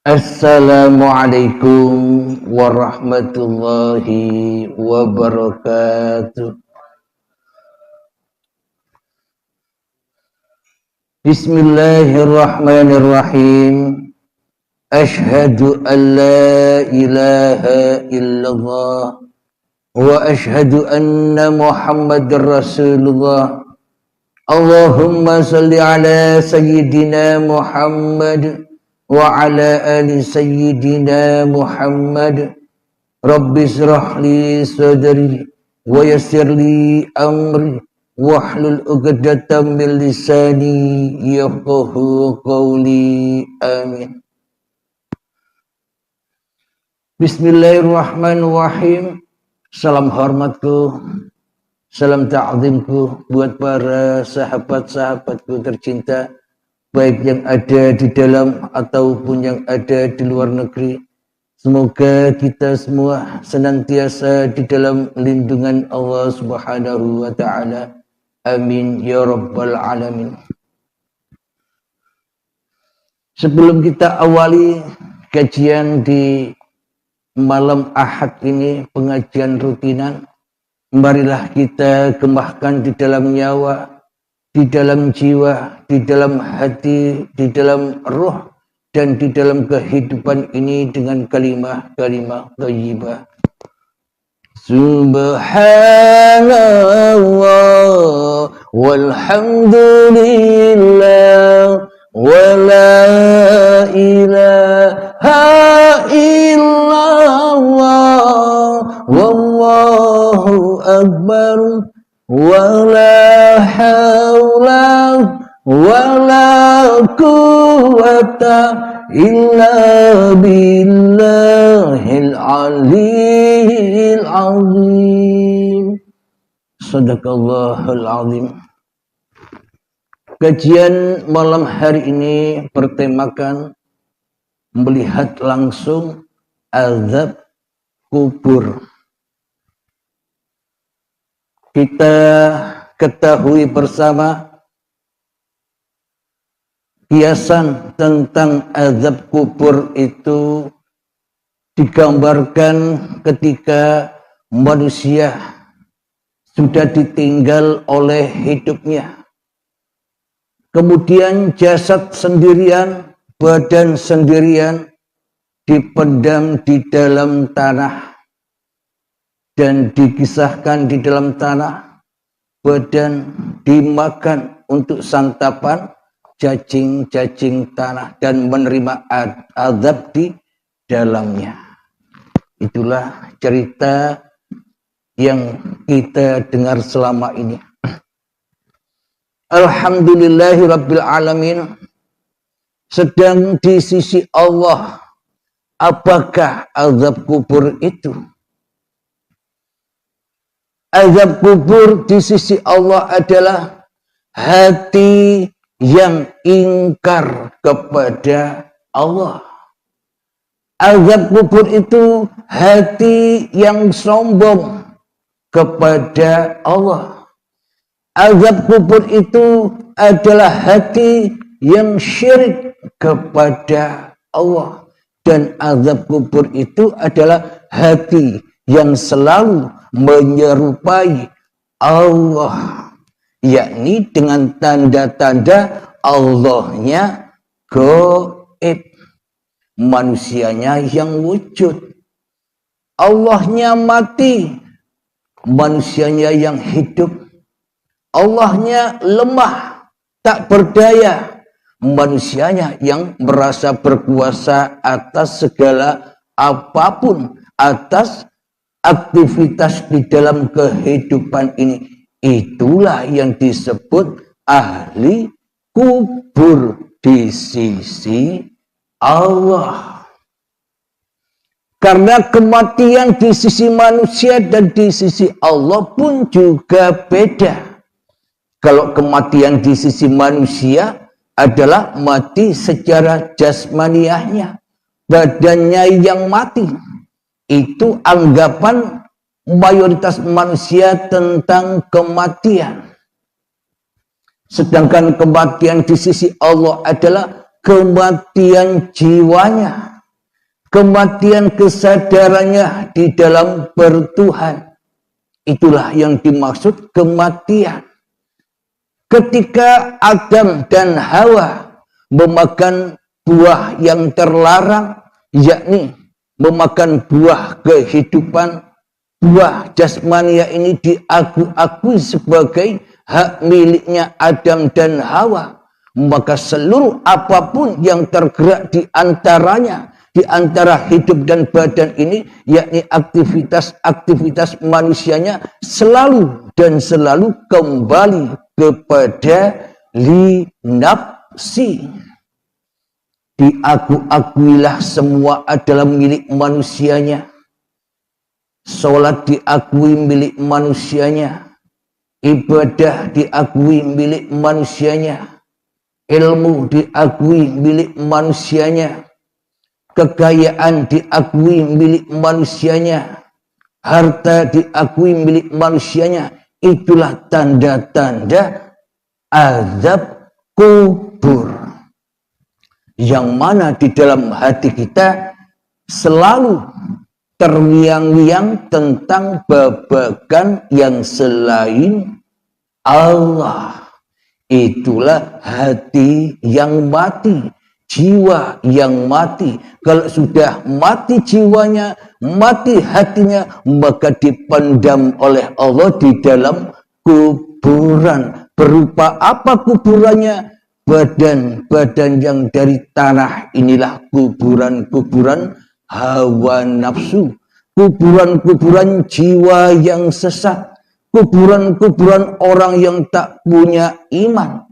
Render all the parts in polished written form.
Assalamualaikum warahmatullahi wabarakatuh. Bismillahirrahmanirrahim. Ashhadu an la ilaha illallah wa ashhadu anna Muhammadar Rasulullah. Allahumma salli ala sayyidina Muhammad wa ala ali sayyidina Muhammad. Rabbi shrah li sadri wa yassir li amri wahlul 'uqdatam min lisani yafqahu qawli. Amin. Bismillahirrahmanirrahim. Salam hormatku, salam ta'zimku buat para sahabat-sahabatku tercinta, baik yang ada di dalam ataupun yang ada di luar negeri. Semoga kita semua senantiasa di dalam lindungan Allah Subhanahu wa taala. Amin ya rabbal alamin. Sebelum kita awali kajian di malam Ahad ini, pengajian rutinan, marilah kita gembahkan di dalam nyawa, di dalam jiwa, di dalam hati, di dalam roh, dan di dalam kehidupan ini dengan kalimah-kalimah thayyibah. Subhanallah walhamdulillah wa la ilaha illallah wallahu akbar wa la hawla wa la quwwata illa billahil aliyyil azim. Sadaqallahul azim. Kajian malam hari ini bertemakan melihat langsung azab kubur. Kita ketahui bersama kiasan tentang azab kubur itu digambarkan ketika manusia sudah ditinggal oleh hidupnya. Kemudian jasad sendirian, badan sendirian dipendam di dalam tanah dan dikisahkan di dalam tanah, badan dimakan untuk santapan cacing-cacing tanah dan menerima azab di dalamnya. Itulah cerita yang kita dengar selama ini. Alhamdulillahi rabbil alamin. Sedang di sisi Allah, apakah azab kubur itu? Azab kubur di sisi Allah adalah hati yang ingkar kepada Allah. Azab kubur itu hati yang sombong kepada Allah. Azab kubur itu adalah hati yang syirik kepada Allah. Dan azab kubur itu adalah hati yang selalu menyerupai Allah, yakni dengan tanda-tanda Allahnya gaib, manusianya yang wujud. Allahnya mati, manusianya yang hidup. Allahnya lemah, tak berdaya, manusianya yang merasa berkuasa atas segala apapun, atas aktivitas di dalam kehidupan ini. Itulah yang disebut ahli kubur di sisi Allah. Karena kematian di sisi manusia dan di sisi Allah pun juga beda. Kalau kematian di sisi manusia adalah mati secara jasmaniahnya, badannya yang mati. Itu anggapan mayoritas manusia tentang kematian. Sedangkan kematian di sisi Allah adalah kematian jiwanya. kematian kesadarannya di dalam bertuhan. Itulah yang dimaksud kematian. Ketika Adam dan Hawa memakan buah yang terlarang, yakni memakan buah kehidupan, buah jasmania ini diakui sebagai hak miliknya Adam dan Hawa, maka seluruh apapun yang tergerak di antaranya, di antara hidup dan badan ini, yakni aktivitas-aktivitas manusianya selalu dan selalu kembali kepada linafsi. Diakuilah semua adalah milik manusianya. Sholat diakui milik manusianya. Ibadah diakui milik manusianya. Ilmu diakui milik manusianya. Kekayaan diakui milik manusianya. Harta diakui milik manusianya. Itulah tanda-tanda azab kubur. Yang mana di dalam hati kita selalu terngiang-ngiang tentang babagan yang selain Allah. Itulah hati yang mati, jiwa yang mati. Kalau sudah mati jiwanya, mati hatinya, maka dipendam oleh Allah di dalam kuburan. Berupa apa kuburannya? Badan-badan yang dari tanah inilah kuburan-kuburan hawa nafsu, kuburan-kuburan jiwa yang sesat, kuburan-kuburan orang yang tak punya iman.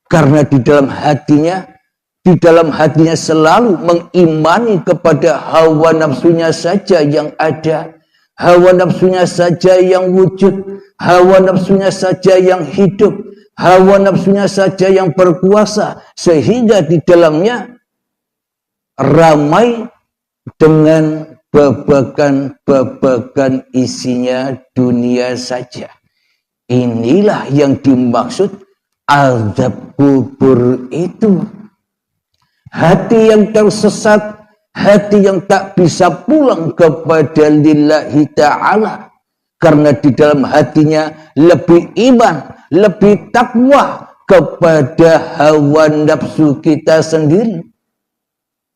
Karena di dalam hatinya selalu mengimani kepada hawa nafsunya saja yang ada, hawa nafsunya saja yang wujud, hawa nafsunya saja yang hidup, hawa nafsunya saja yang berkuasa, sehingga di dalamnya ramai dengan babagan-babagan isinya dunia saja. Inilah yang dimaksud azab kubur itu. Hati yang tersesat, hati yang tak bisa pulang kepada lillahi ta'ala. Karena di dalam hatinya lebih iman, lebih takwa kepada hawa nafsu kita sendiri.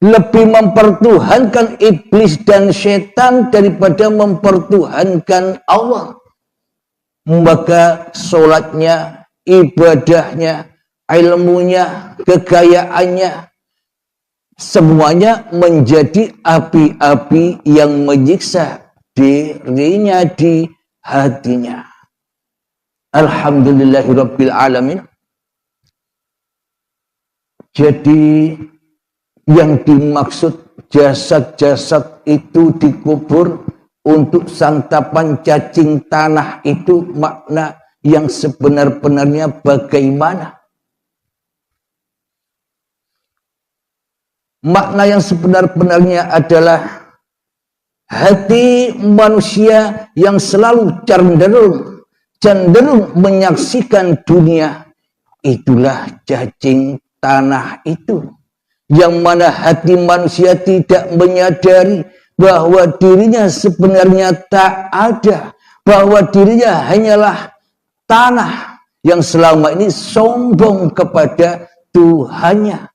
Lebih mempertuhankan iblis dan setan daripada mempertuhankan Allah. Maka sholatnya, ibadahnya, ilmunya, kekayaannya, semuanya menjadi api-api yang menyiksa dirinya di hatinya. Alhamdulillahirabbil alamin. Jadi yang dimaksud jasad-jasad itu dikubur untuk santapan cacing tanah itu makna yang sebenar-benarnya bagaimana? Makna yang sebenar-benarnya adalah hati manusia yang selalu cenderung menyaksikan dunia, itulah cacing tanah itu. Yang mana hati manusia tidak menyadari bahwa dirinya sebenarnya tak ada, bahwa dirinya hanyalah tanah yang selama ini sombong kepada Tuhannya.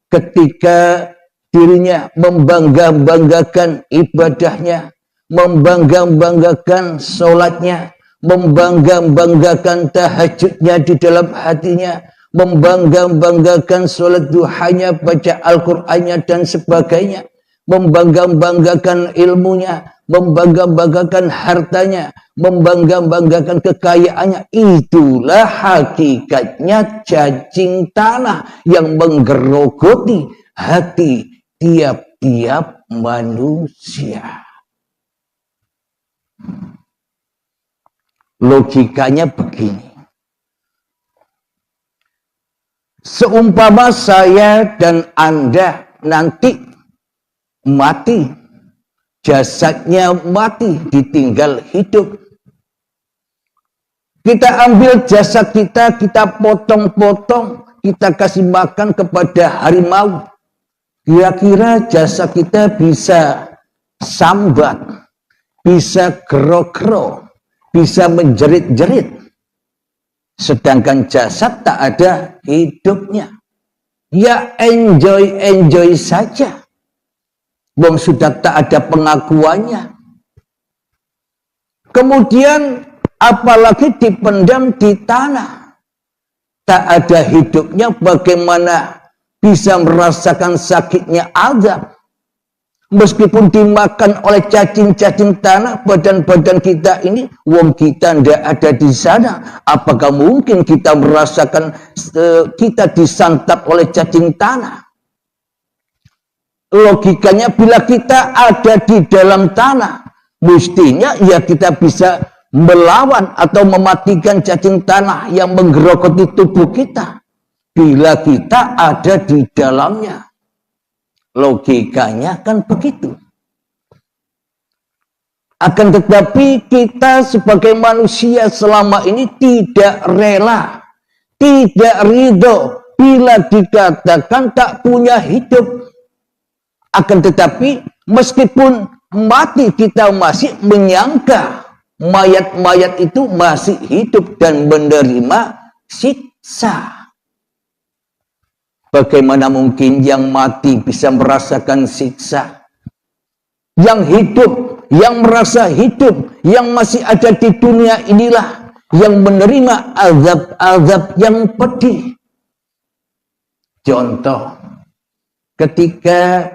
Ketika dirinya membangga-banggakan ibadahnya, membangga-banggakan sholatnya, membangga-banggakan tahajudnya di dalam hatinya, membangga-banggakan sholat duhanya, baca Al-Qur'annya dan sebagainya, membangga-banggakan ilmunya, membangga-banggakan hartanya, membangga-banggakan kekayaannya. Itulah hakikatnya cacing tanah yang menggerogoti hati tiap-tiap manusia. Logikanya begini. Seumpama saya dan Anda nanti mati, jasadnya mati, ditinggal hidup. Kita ambil jasad kita, kita potong-potong, kita kasih makan kepada harimau. Kira-kira jasa kita bisa sambat, bisa gero-gero, bisa menjerit-jerit. Sedangkan jasad tak ada hidupnya. Ya enjoy saja. Wong sudah tak ada pengakuannya. Kemudian apalagi dipendam di tanah. Tak ada hidupnya, bagaimana bisa merasakan sakitnya azab. Meskipun dimakan oleh cacing-cacing tanah, badan-badan kita ini, wong kita tidak ada di sana. Apakah mungkin kita merasakan kita disantap oleh cacing tanah? Logikanya bila kita ada di dalam tanah, mestinya ya kita bisa melawan atau mematikan cacing tanah yang menggerogoti tubuh kita. Bila kita ada di dalamnya. Logikanya kan begitu. Akan tetapi kita sebagai manusia selama ini tidak rela, tidak ridho bila dikatakan tak punya hidup. Akan tetapi meskipun mati, kita masih menyangka mayat-mayat itu masih hidup dan menerima siksa. Bagaimana mungkin yang mati bisa merasakan siksa? Yang hidup, yang merasa hidup, yang masih ada di dunia inilah yang menerima azab-azab yang pedih. Contoh, ketika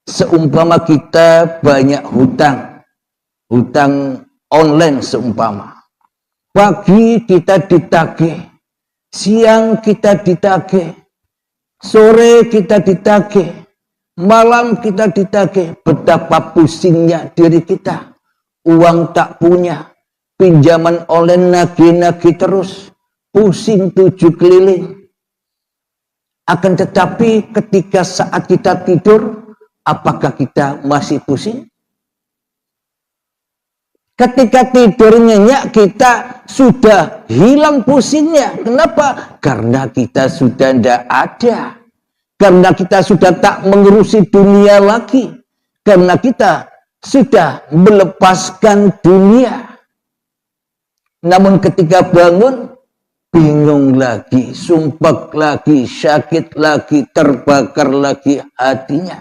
seumpama kita banyak hutang online seumpama. Pagi kita ditagih, siang kita ditagih, sore kita ditagih, malam kita ditagih. Betapa pusingnya diri kita. Uang tak punya, pinjaman online nagih-nagih terus, pusing 7 keliling. Akan tetapi ketika saat kita tidur, apakah kita masih pusing? Ketika tidur nyenyak, kita sudah hilang pusingnya. Kenapa? Karena kita sudah tidak ada. Karena kita sudah tak mengurusi dunia lagi. Karena kita sudah melepaskan dunia. Namun ketika bangun, bingung lagi, sumpek lagi, sakit lagi, terbakar lagi hatinya.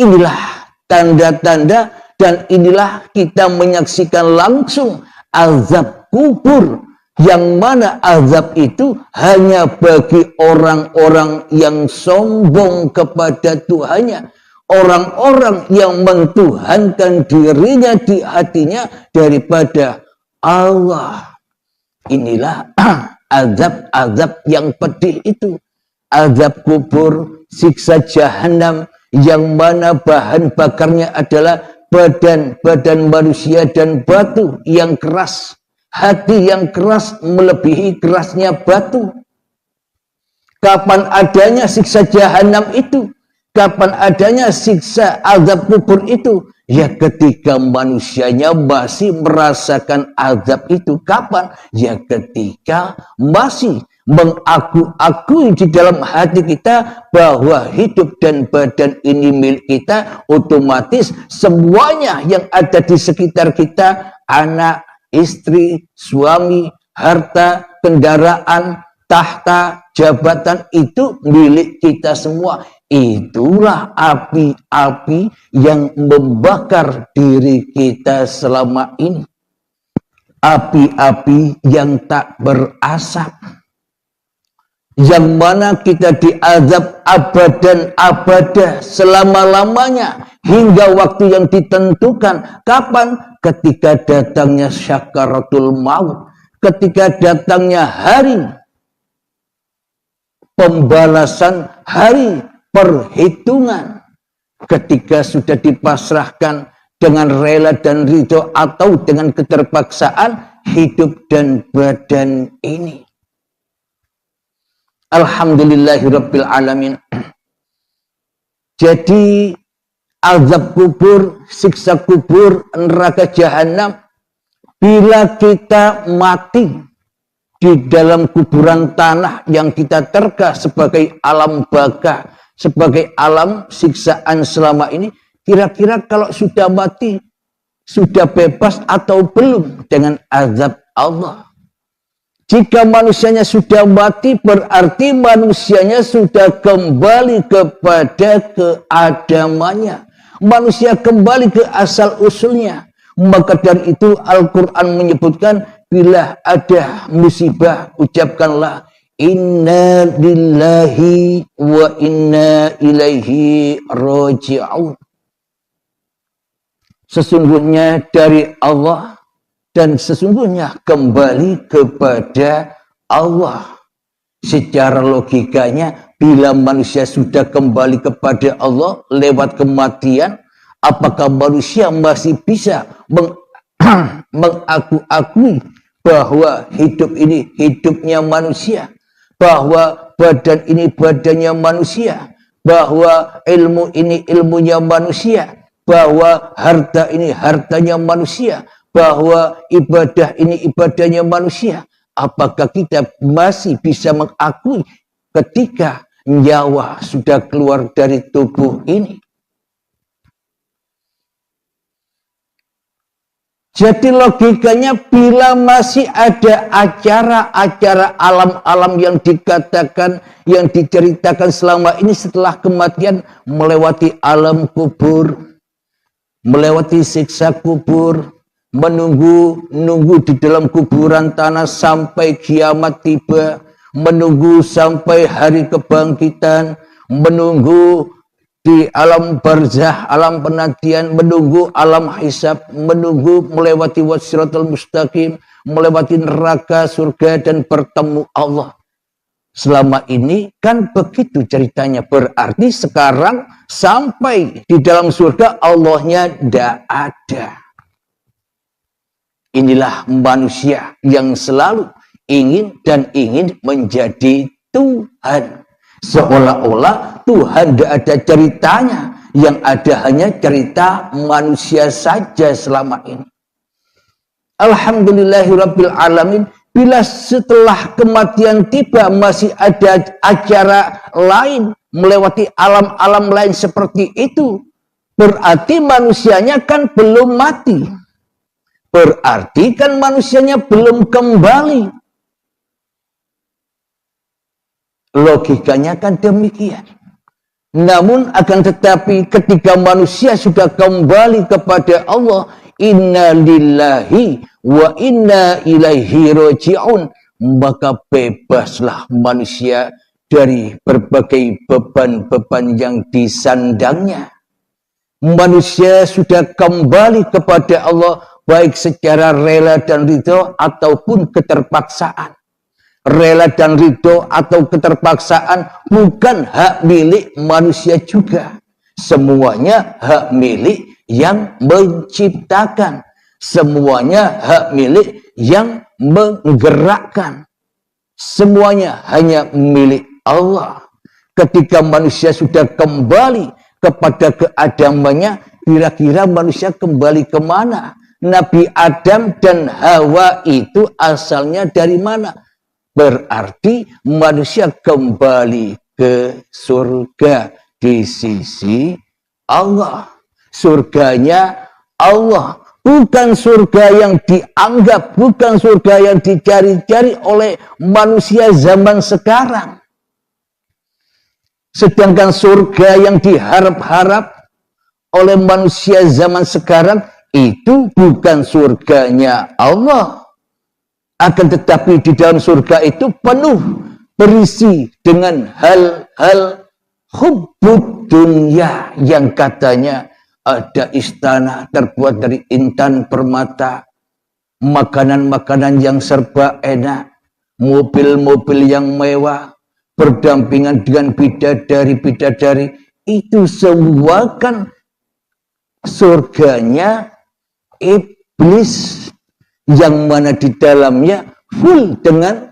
Inilah tanda-tanda. Dan inilah kita menyaksikan langsung azab kubur. Yang mana azab itu hanya bagi orang-orang yang sombong kepada Tuhannya. Orang-orang yang mentuhankan dirinya di hatinya daripada Allah. Inilah azab-azab yang pedih itu. Azab kubur, siksa jahanam, yang mana bahan bakarnya adalah badan manusia dan batu yang keras. Hati yang keras melebihi kerasnya batu. Kapan adanya siksa jahanam itu? Kapan adanya siksa azab kubur itu? Ya ketika manusianya masih merasakan azab itu. Kapan? Ya ketika masih mengaku-akui di dalam hati kita bahwa hidup dan badan ini milik kita, otomatis semuanya yang ada di sekitar kita, anak, istri, suami, harta, kendaraan, tahta, jabatan, itu milik kita semua. Itulah api-api yang membakar diri kita selama ini. Api-api yang tak berasap. Yang mana kita diazab abadan abada selama-lamanya hingga waktu yang ditentukan. Kapan? Ketika datangnya syakaratul maut, ketika datangnya hari pembalasan, hari perhitungan, ketika sudah dipasrahkan dengan rela dan ridho atau dengan keterpaksaan hidup dan badan ini. Alhamdulillahirabbil alamin. Jadi azab kubur, siksa kubur, neraka jahanam, bila kita mati di dalam kuburan tanah yang kita terka sebagai alam baka, sebagai alam siksaan selama ini, kira-kira kalau sudah mati, sudah bebas atau belum dengan azab Allah? Jika manusianya sudah mati, berarti manusianya sudah kembali kepada keadamannya. Manusia kembali ke asal usulnya. Maka dari itu Al-Quran menyebutkan, bila ada musibah, ucapkanlah inna lillahi wa inna ilaihi raji'un. Sesungguhnya dari Allah dan sesungguhnya kembali kepada Allah. Secara logikanya, bila manusia sudah kembali kepada Allah lewat kematian, apakah manusia masih bisa mengaku-akui bahwa hidup ini hidupnya manusia, bahwa badan ini badannya manusia, bahwa ilmu ini ilmunya manusia, bahwa harta ini hartanya manusia, bahwa ibadah ini ibadahnya manusia? Apakah kita masih bisa mengakui ketika nyawa sudah keluar dari tubuh ini? Jadi logikanya, bila masih ada acara-acara alam-alam yang dikatakan, yang diceritakan selama ini setelah kematian, melewati alam kubur, melewati siksa kubur, menunggu di dalam kuburan tanah sampai kiamat tiba, menunggu sampai hari kebangkitan, menunggu di alam barzah, alam penantian, menunggu alam hisab, menunggu melewati wasiratul mustaqim, melewati neraka, surga, dan bertemu Allah. Selama ini kan begitu ceritanya. Berarti sekarang sampai di dalam surga Allahnya tidak ada. Inilah manusia yang selalu ingin menjadi Tuhan. Seolah-olah Tuhan tidak ada ceritanya. Yang ada hanya cerita manusia saja selama ini. Alhamdulillahirabbil alamin. Bila setelah kematian tiba masih ada acara lain, melewati alam-alam lain seperti itu, berarti manusianya kan belum mati. Berarti kan manusianya belum kembali. Logikanya kan demikian. Namun akan tetapi ketika manusia sudah kembali kepada Allah, inna lillahi wa inna ilaihi raji'un, maka bebaslah manusia dari berbagai beban-beban yang disandangnya. Manusia sudah kembali kepada Allah baik secara rela dan ridho ataupun keterpaksaan. Rela dan ridho atau keterpaksaan bukan hak milik manusia juga. Semuanya hak milik yang menciptakan. Semuanya hak milik yang menggerakkan. Semuanya hanya milik Allah. Ketika manusia sudah kembali kepada keadamannya, kira-kira manusia kembali kemana? Nabi Adam dan Hawa itu asalnya dari mana? Berarti manusia kembali ke surga di sisi Allah. Surganya Allah. Bukan surga yang dianggap, bukan surga yang dicari-cari oleh manusia zaman sekarang. Sedangkan surga yang diharap-harap oleh manusia zaman sekarang itu bukan surganya Allah. Akan tetapi di dalam surga itu penuh berisi dengan hal-hal hubbud dunya, yang katanya ada istana terbuat dari intan permata, makanan-makanan yang serba enak, mobil-mobil yang mewah, berdampingan dengan bidadari-bidadari. Itu semua kan surganya iblis, yang mana di dalamnya full dengan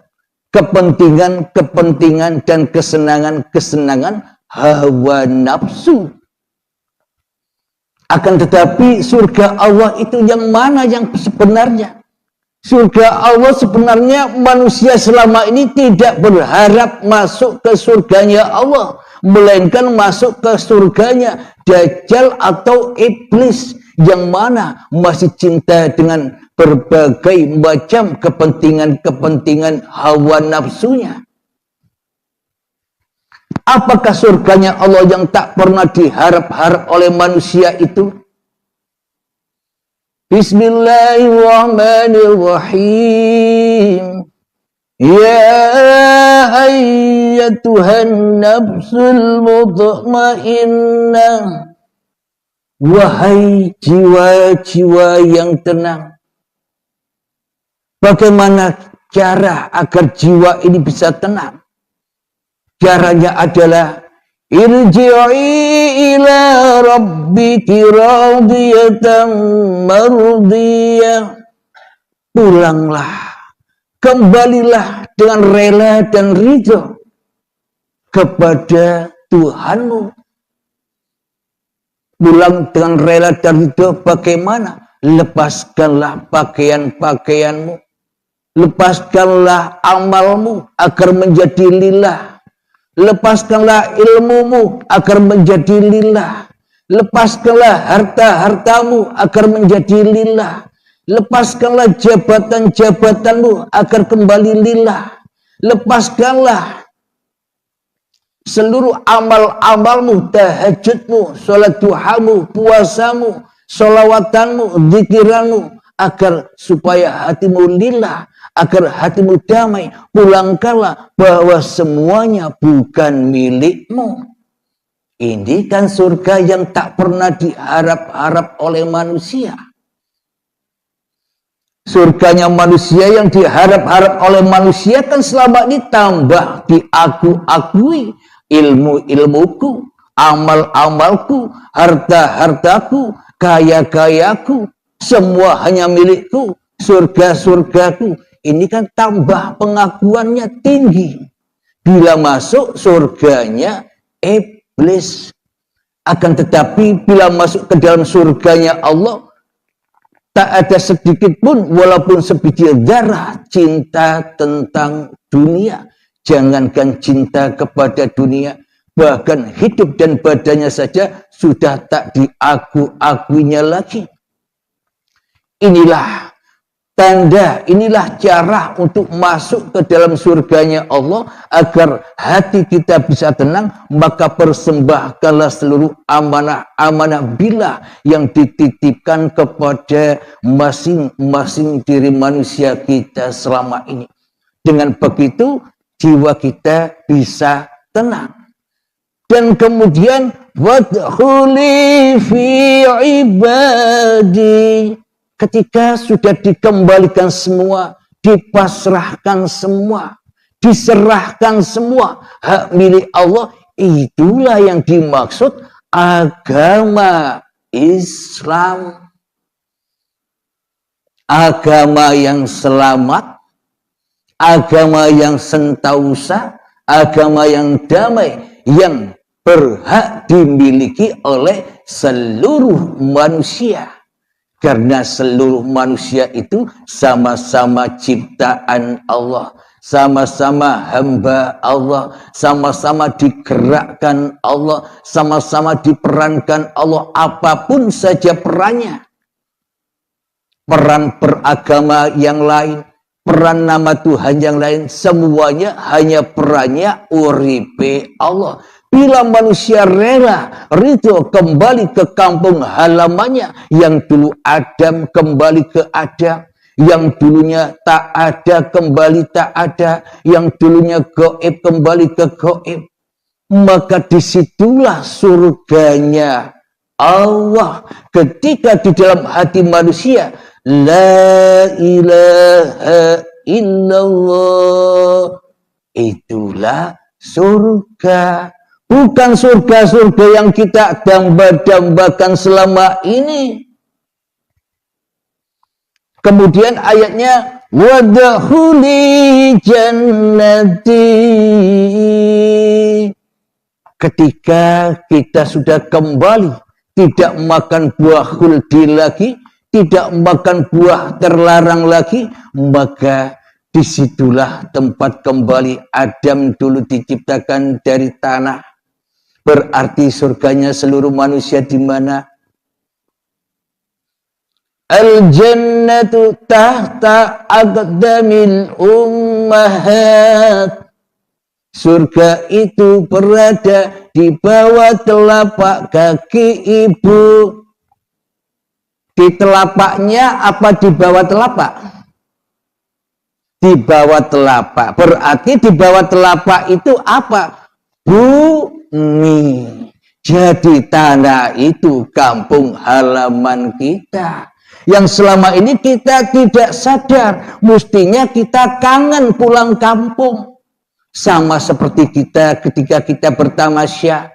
kepentingan-kepentingan dan kesenangan-kesenangan hawa nafsu. Akan tetapi surga Allah itu yang mana yang sebenarnya? Surga Allah sebenarnya manusia selama ini tidak berharap masuk ke surganya Allah, melainkan masuk ke surganya Dajjal atau iblis yang mana masih cinta dengan berbagai macam kepentingan-kepentingan hawa nafsunya. Apakah surganya Allah yang tak pernah diharap-harap oleh manusia itu? Bismillahirrahmanirrahim. Ya ayyatuhan nafsul mutmainnah. Wahai jiwa-jiwa yang tenang. Bagaimana cara agar jiwa ini bisa tenang? Caranya adalah irji'i ila rabbiki radiyatan mardiyah. Pulanglah, kembalilah dengan rela dan ridho kepada Tuhanmu. Pulang dengan rela dan ridho bagaimana? Lepaskanlah pakaian-pakaianmu, lepaskanlah amalmu agar menjadi lillah. Lepaskanlah ilmumu agar menjadi lillah. Lepaskanlah harta-hartamu agar menjadi lillah. Lepaskanlah jabatan-jabatanmu agar kembali lillah. Lepaskanlah seluruh amal-amalmu, tahajudmu, sholat duhamu, puasamu, sholawatanmu, zikiranmu, agar supaya hatimu lillah, agar hatimu damai. Pulangkanlah bahwa semuanya bukan milikmu. Ini kan surga yang tak pernah diharap-harap oleh manusia. Surganya manusia yang diharap-harap oleh manusia kan selama ini tambah diaku-akui. Ilmu-ilmuku, amal-amalku, harta-hartaku, kaya-kayaku, semua hanya milikku, surga-surgaku. Ini kan tambah pengakuannya tinggi. Bila masuk surganya iblis. Akan tetapi bila masuk ke dalam surganya Allah, tak ada sedikit pun walaupun sebiji zarah cinta tentang dunia. Jangankan cinta kepada dunia, bahkan hidup dan badannya saja sudah tak diaku-akuinya lagi. Inilah tanda, inilah cara untuk masuk ke dalam surganya Allah agar hati kita bisa tenang. Maka persembahkanlah seluruh amanah-amanah bila yang dititipkan kepada masing-masing diri manusia kita selama ini. Dengan begitu jiwa kita bisa tenang. Dan kemudian wadkhuli fi ibadi. Ketika sudah dikembalikan semua, dipasrahkan semua, diserahkan semua hak milik Allah, itulah yang dimaksud agama Islam. Agama yang selamat, agama yang sentausa, agama yang damai, yang berhak dimiliki oleh seluruh manusia. Karena seluruh manusia itu sama-sama ciptaan Allah, sama-sama hamba Allah, sama-sama digerakkan Allah, sama-sama diperankan Allah, apapun saja perannya. Peran beragama yang lain, peran nama Tuhan yang lain, semuanya hanya perannya uripe Allah. Bila manusia rela, ridho kembali ke kampung halamannya, yang dulu Adam kembali ke Adam, yang dulunya tak ada kembali tak ada, yang dulunya gaib kembali ke gaib, maka disitulah surganya Allah. Ketika di dalam hati manusia, la ilaha illallah, itulah surga. Bukan surga-surga yang kita damba-dambakan selama ini. Kemudian ayatnya, wadkhuli jannati. Ketika kita sudah kembali, tidak makan buah khuldi lagi, tidak makan buah terlarang lagi, maka disitulah tempat kembali Adam dulu diciptakan dari tanah. Berarti surganya seluruh manusia di mana? Al-jannatu tahta aqdamil ummahat. Surga itu berada di bawah telapak kaki ibu. Di telapaknya apa di bawah telapak? Di bawah telapak. Berarti di bawah telapak itu apa? Bumi. Jadi tanah itu kampung halaman kita. Yang selama ini kita tidak sadar. Mestinya kita kangen pulang kampung. Sama seperti kita ketika kita bertamasya.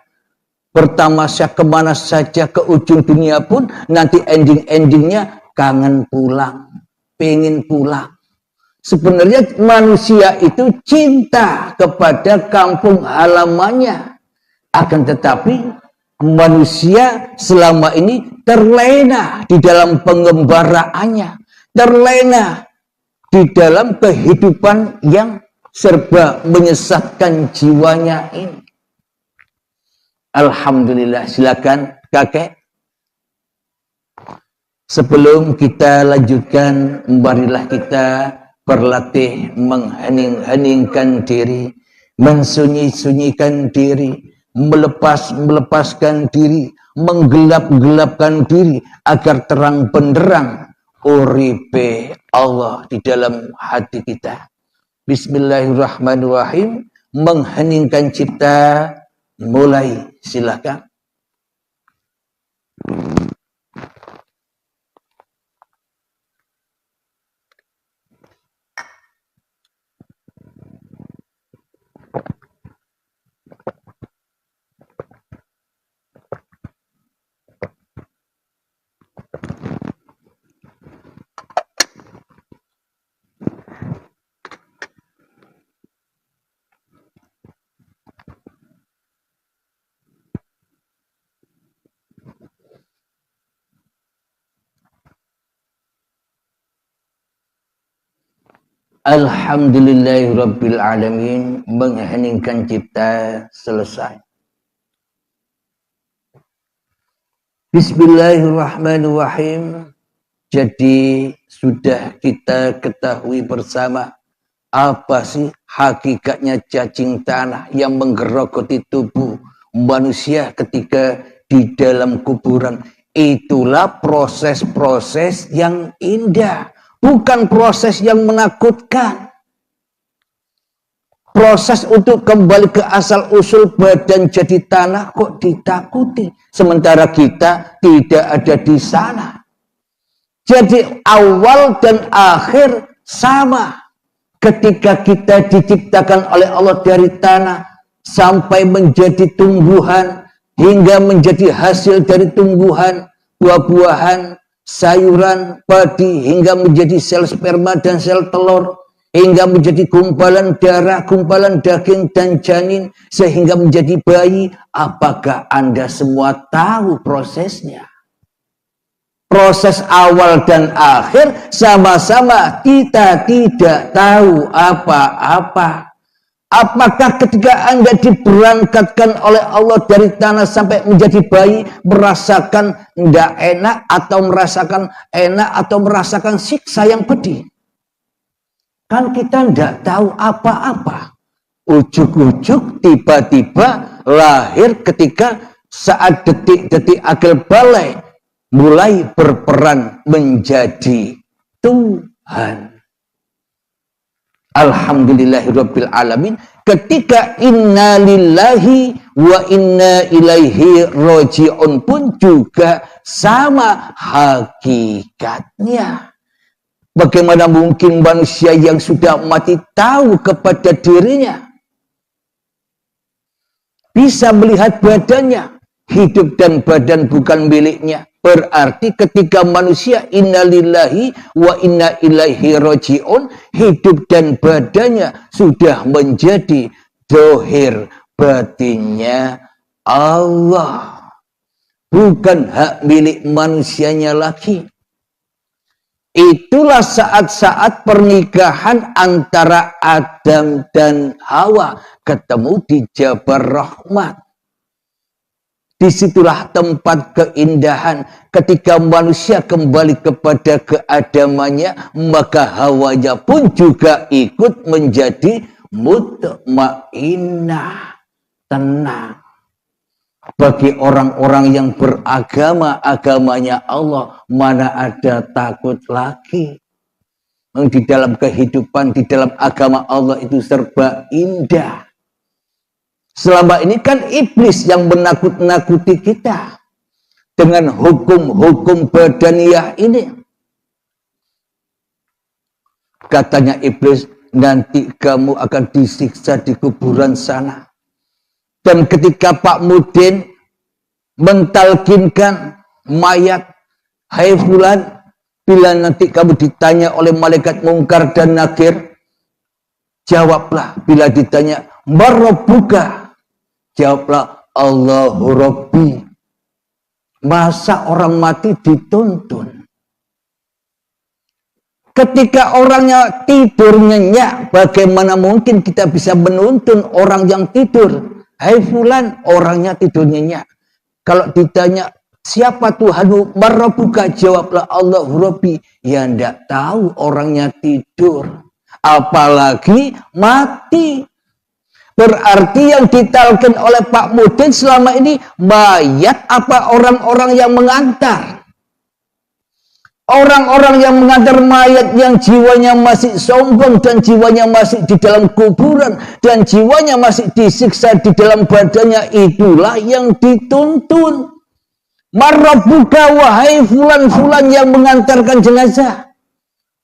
Bertamasya kemana saja, ke ujung dunia pun, nanti ending-endingnya kangen pulang, pengen pulang. Sebenarnya manusia itu cinta kepada kampung halamannya. Akan tetapi manusia selama ini terlena di dalam pengembaraannya. Terlena di dalam kehidupan yang serba menyesatkan jiwanya ini. Alhamdulillah, silakan kakek. Sebelum kita lanjutkan, marilah kita berlatih menghening-heningkan diri, mensunyi-sunyikan diri, melepaskan diri, menggelap-gelapkan diri agar terang benderang uripe Allah di dalam hati kita. Bismillahirrahmanirrahim. Mengheningkan cipta, mulai, silakan. Alhamdulillahirrabbilalamin. Mengheningkan cipta selesai. Bismillahirrahmanirrahim. Jadi sudah kita ketahui bersama apa sih hakikatnya cacing tanah yang menggerogoti tubuh manusia ketika di dalam kuburan. Itulah proses-proses yang indah. Bukan proses yang menakutkan. Proses untuk kembali ke asal-usul badan jadi tanah kok ditakuti. Sementara kita tidak ada di sana. Jadi awal dan akhir sama. Ketika kita diciptakan oleh Allah dari tanah sampai menjadi tumbuhan, hingga menjadi hasil dari tumbuhan, buah-buahan, sayuran, padi, hingga menjadi sel sperma dan sel telur, hingga menjadi gumpalan darah, gumpalan daging dan janin, sehingga menjadi bayi. Apakah Anda semua tahu prosesnya? Proses awal dan akhir sama-sama kita tidak tahu apa-apa. Apakah ketika Anda diberangkatkan oleh Allah dari tanah sampai menjadi bayi, merasakan tidak enak atau merasakan enak atau merasakan siksa yang pedih? Kan kita tidak tahu apa-apa. Ujuk-ujuk tiba-tiba lahir ketika saat detik-detik akil balai mulai berperan menjadi Tuhan. Alhamdulillahirabbil alamin. Ketika inna lillahi wa inna ilaihi roji'un pun juga sama hakikatnya. Bagaimana mungkin manusia yang sudah mati tahu kepada dirinya bisa melihat badannya? Hidup dan badan bukan miliknya. Berarti ketika manusia inna lillahi wa inna ilaihi roji'un, hidup dan badannya sudah menjadi dohir batinnya Allah. Bukan hak milik manusianya lagi. Itulah saat-saat pernikahan antara Adam dan Hawa ketemu di Jabal Rahmat. Disitulah tempat keindahan. Ketika manusia kembali kepada keadamannya, maka hawanya pun juga ikut menjadi mutmainnah, tenang. Bagi orang-orang yang beragama, agamanya Allah, mana ada takut lagi. Di dalam kehidupan, di dalam agama Allah itu serba indah. Selama ini kan iblis yang menakut-nakuti kita dengan hukum-hukum badaniyah ini. Katanya iblis, nanti kamu akan disiksa di kuburan sana. Dan ketika Pak Mudin mentalkinkan mayat, hai fulan, bila nanti kamu ditanya oleh malaikat mungkar dan nakir, jawablah. Bila ditanya, marabbuka, jawablah, Allahu Rabbi. Masa orang mati dituntun? Ketika orangnya tidur nyenyak, bagaimana mungkin kita bisa menuntun orang yang tidur? Hai fulan, orangnya tidur nyenyak. Kalau ditanya, siapa Tuhanmu? Marabbuka, jawablah Allahu Rabbi. Ya ndak tahu, orangnya tidur. Apalagi mati. Berarti yang ditalkin oleh Pak Mudin selama ini mayat apa orang-orang yang mengantar? Orang-orang yang mengantar mayat yang jiwanya masih sombong dan jiwanya masih di dalam kuburan dan jiwanya masih disiksa di dalam badannya, itulah yang dituntun. Marabbuka, wahai fulan-fulan yang mengantarkan jenazah.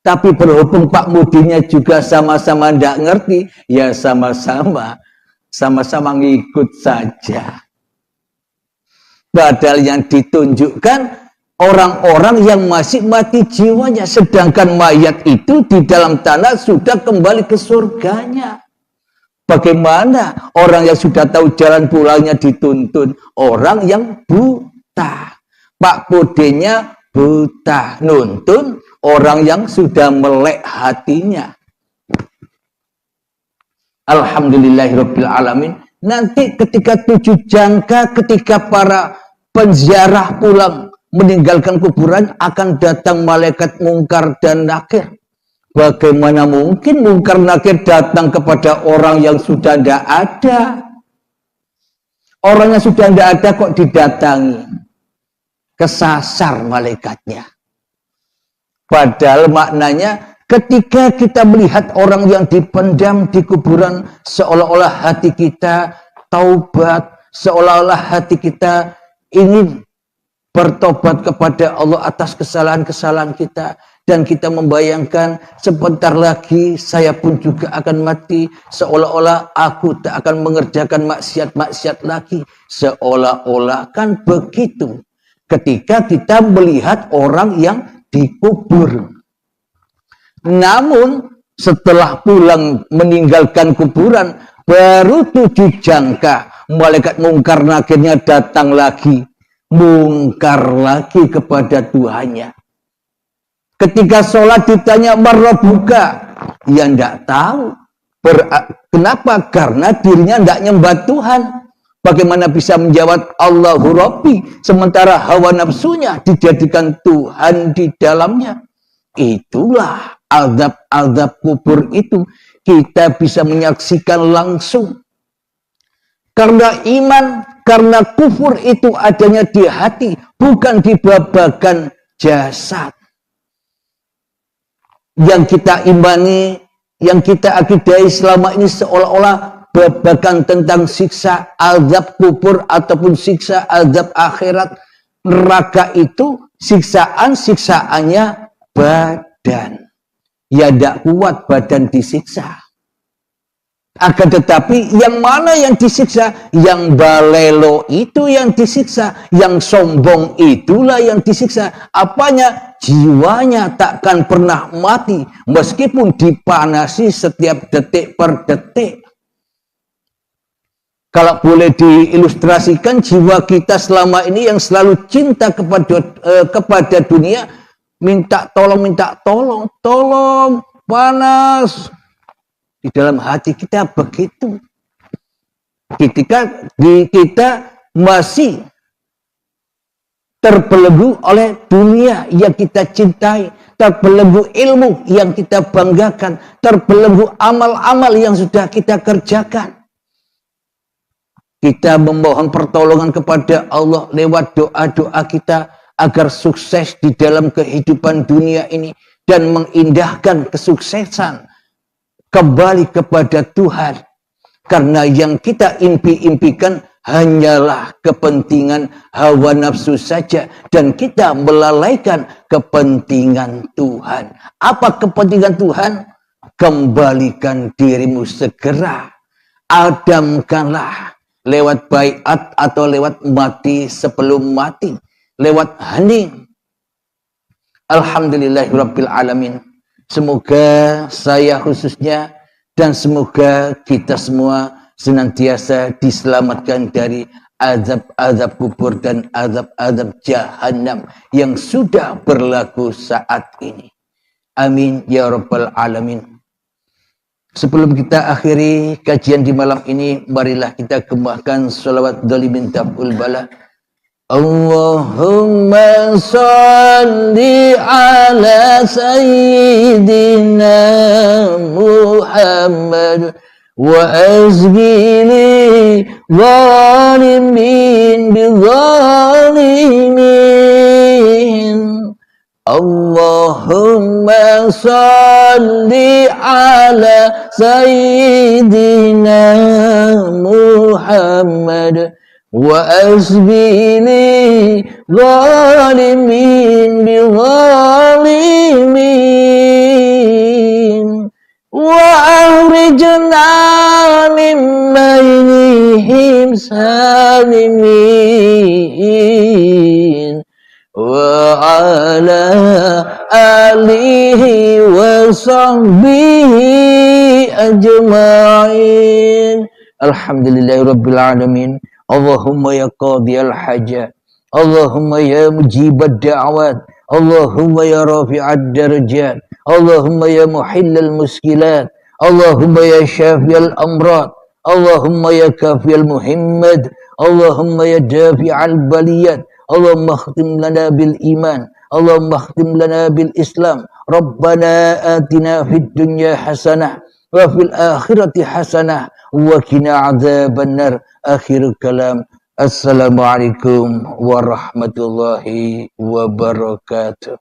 Tapi berhubung Pak Mudinnya juga sama-sama tidak ngerti, ya sama-sama ngikut saja. Padahal yang ditunjukkan orang-orang yang masih mati jiwanya, sedangkan mayat itu di dalam tanah sudah kembali ke surganya. Bagaimana orang yang sudah tahu jalan pulangnya dituntun? Orang yang buta. Pak Mudinnya buta, nuntun orang yang sudah melek hatinya. Alhamdulillahirabbil alamin. Nanti ketika 7 jangka, ketika para penziarah pulang meninggalkan kuburan, akan datang malaikat mungkar dan nakir. Bagaimana mungkin mungkar nakir datang kepada orang yang sudah tidak ada? Orang yang sudah tidak ada kok didatangi? Kesasar malaikatnya. Padahal maknanya ketika kita melihat orang yang dipendam di kuburan, seolah-olah hati kita taubat, seolah-olah hati kita ingin bertobat kepada Allah atas kesalahan-kesalahan kita. Dan kita membayangkan sebentar lagi saya pun juga akan mati. Seolah-olah aku tak akan mengerjakan maksiat-maksiat lagi. Seolah-olah kan begitu. Ketika kita melihat orang yang dikubur. Namun setelah pulang meninggalkan kuburan, baru 7 jangka malaikat mungkar nakirnya datang lagi. Mungkar lagi kepada Tuhannya. Ketika sholat ditanya marabbuka, ya ndak tahu. Kenapa? Karena dirinya ndak nyembah Tuhan. Bagaimana bisa menjawab Allahu Rabbi, sementara hawa nafsunya dijadikan Tuhan di dalamnya? Itulah azab-azab kubur itu. Kita bisa menyaksikan langsung. Karena iman, karena kufur itu adanya di hati, bukan di babagan jasad. Yang kita imani, yang kita akidai selama ini seolah-olah babagan tentang siksa azab kubur ataupun siksa azab akhirat. Neraka itu siksaannya badan. Ya tidak kuat badan disiksa. Akan tetapi yang mana yang disiksa? Yang balelo itu yang disiksa. Yang sombong itulah yang disiksa. Apanya? Jiwanya takkan pernah mati. Meskipun dipanasi setiap detik per detik. Kalau boleh diilustrasikan, jiwa kita selama ini yang selalu cinta kepada dunia. minta tolong, panas. Di dalam hati kita begitu. Ketika kita masih terbelenggu oleh dunia yang kita cintai, terbelenggu ilmu yang kita banggakan, terbelenggu amal-amal yang sudah kita kerjakan. Kita memohon pertolongan kepada Allah lewat doa-doa kita agar sukses di dalam kehidupan dunia ini dan mengindahkan kesuksesan kembali kepada Tuhan. Karena yang kita impi-impikan hanyalah kepentingan hawa nafsu saja dan kita melalaikan kepentingan Tuhan. Apa kepentingan Tuhan? Kembalikan dirimu segera. Adamkanlah lewat baiat atau lewat mati sebelum mati, lewat hening. Alhamdulillahirabbil alamin. Semoga saya khususnya dan semoga kita semua senantiasa diselamatkan dari azab-azab kubur dan azab-azab jahanam yang sudah berlaku saat ini. Amin ya rabbal alamin. Sebelum kita akhiri kajian di malam ini, marilah kita gembahkan sholawat dhalimin tabul bala. Allahumma salli ala sayyidina Muhammad wa azgili zalimin bi zalimin. Allahumma salli ala sayyidina Muhammad wa asbili zalimin bi zalimin wa ahrijna min bainihim salimin wa ala alihi wa sahbihi ajma'in. Alhamdulillahirabbil alamin. Allahumma ya qadiyal hajat, Allahumma ya mujibad da'wat, Allahumma ya rafi'ad darajat, Allahumma ya muhillal muskilat, Allahumma ya syafiyal amrad, Allahumma ya kafiyal muhimmad, Allahumma ya dafi'al baliyat. Allahumma khtim lana bil iman, Allahumma khtim lana bil islam. Rabbana atina fid dunya hasanah wa fil akhirati hasanah wa qina adzabannar. Akhir kalam. Assalamualaikum warahmatullahi wabarakatuh.